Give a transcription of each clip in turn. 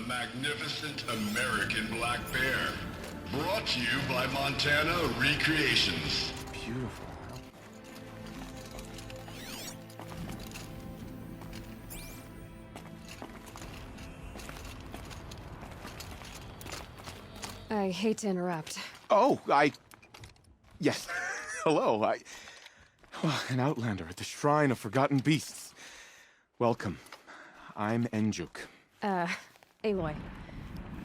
magnificent American black bear. Brought to you by Montana Recreations. Beautiful. I hate to interrupt. Oh, Yes. Hello, an outlander at the Shrine of Forgotten Beasts. Welcome. I'm Enjuk. Aloy.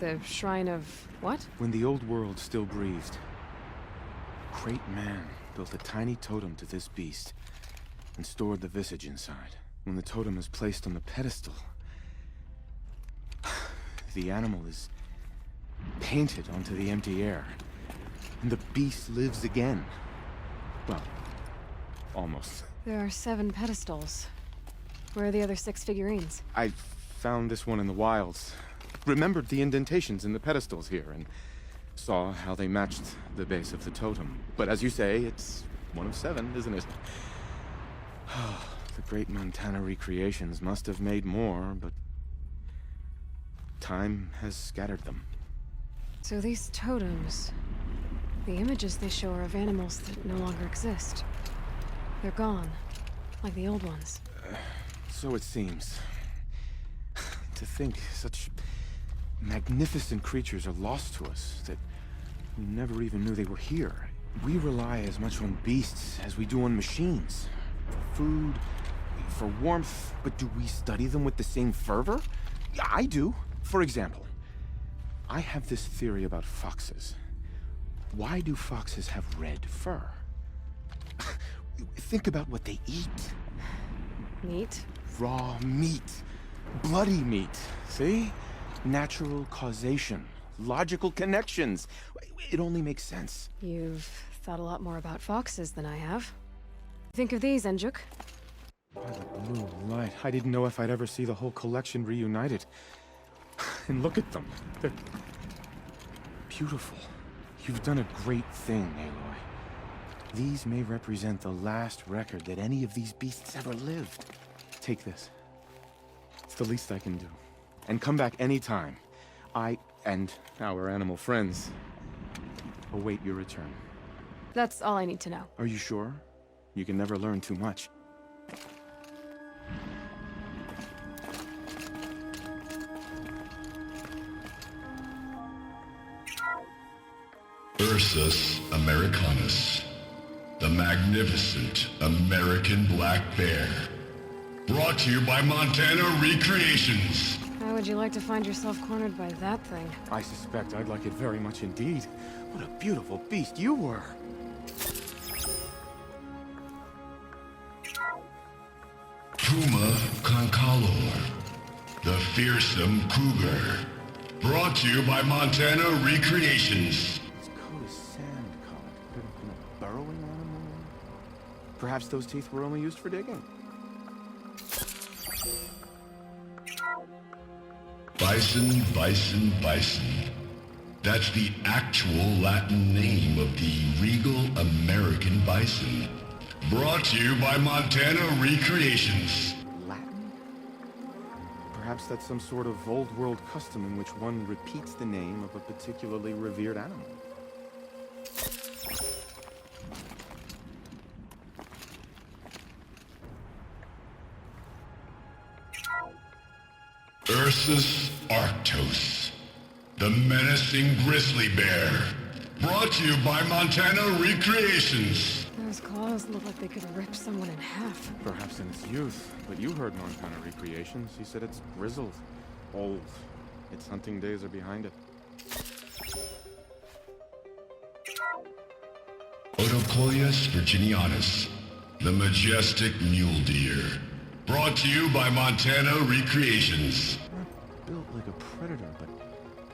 The Shrine of what? When the old world still breathed, a great man built a tiny totem to this beast and stored the visage inside. When the totem is placed on the pedestal, the animal is painted onto the empty air, and the beast lives again. Well, almost. There are 7 pedestals. Where are the other 6 figurines? I found this one in the wilds. Remembered the indentations in the pedestals here, and saw how they matched the base of the totem. But as you say, it's one of 7, isn't it? The great Montana Recreations must have made more, but time has scattered them. So these totems... the images they show are of animals that no longer exist. They're gone, like the old ones. So it seems. To think such magnificent creatures are lost to us, that we never even knew they were here. We rely as much on beasts as we do on machines. For food, for warmth, but do we study them with the same fervor? Yeah, I do. For example, I have this theory about foxes. Why do foxes have red fur? Think about what they eat. Meat? Raw meat. Bloody meat. See? Natural causation. Logical connections. It only makes sense. You've thought a lot more about foxes than I have. Think of these, Enjuk. By the blue light, I didn't know if I'd ever see the whole collection reunited. And look at them. They're beautiful. You've done a great thing, Aloy. These may represent the last record that any of these beasts ever lived. Take this. It's the least I can do. And come back anytime. I and our animal friends await your return. That's all I need to know. Are you sure? You can never learn too much. Ursus americanus, the magnificent American black bear. Brought to you by Montana Recreations. How would you like to find yourself cornered by that thing? I suspect I'd like it very much indeed. What a beautiful beast you were. Puma concalor, the fearsome cougar. Brought to you by Montana Recreations. Its coat is sand-colored. Could it have been a burrowing animal? Perhaps those teeth were only used for digging. Bison, bison, bison. That's the actual Latin name of the regal American bison. Brought to you by Montana Recreations. Latin? Perhaps that's some sort of old world custom in which one repeats the name of a particularly revered animal. Ursus arctos, the menacing grizzly bear. Brought to you by Montana Recreations. Those claws look like they could rip someone in half. Perhaps in its youth, but you heard Montana Recreations. He said it's grizzled, old. Its hunting days are behind it. Otocoius virginianus, the majestic mule deer. Brought to you by Montana Recreations. Not built like a predator, but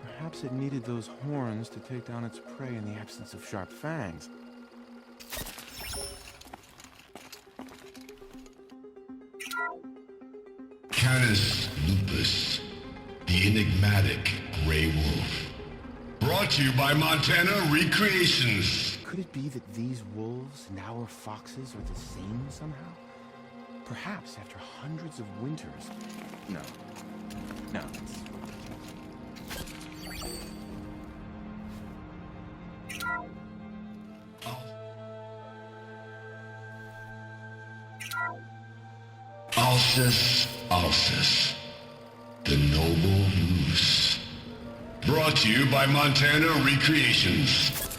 perhaps it needed those horns to take down its prey in the absence of sharp fangs. Canis lupus, the enigmatic gray wolf. Brought to you by Montana Recreations. Could it be that these wolves and our foxes are the same somehow? Perhaps after hundreds of winters. No. No, it's... Alcis Alcis, the noble moose. Brought to you by Montana Recreations.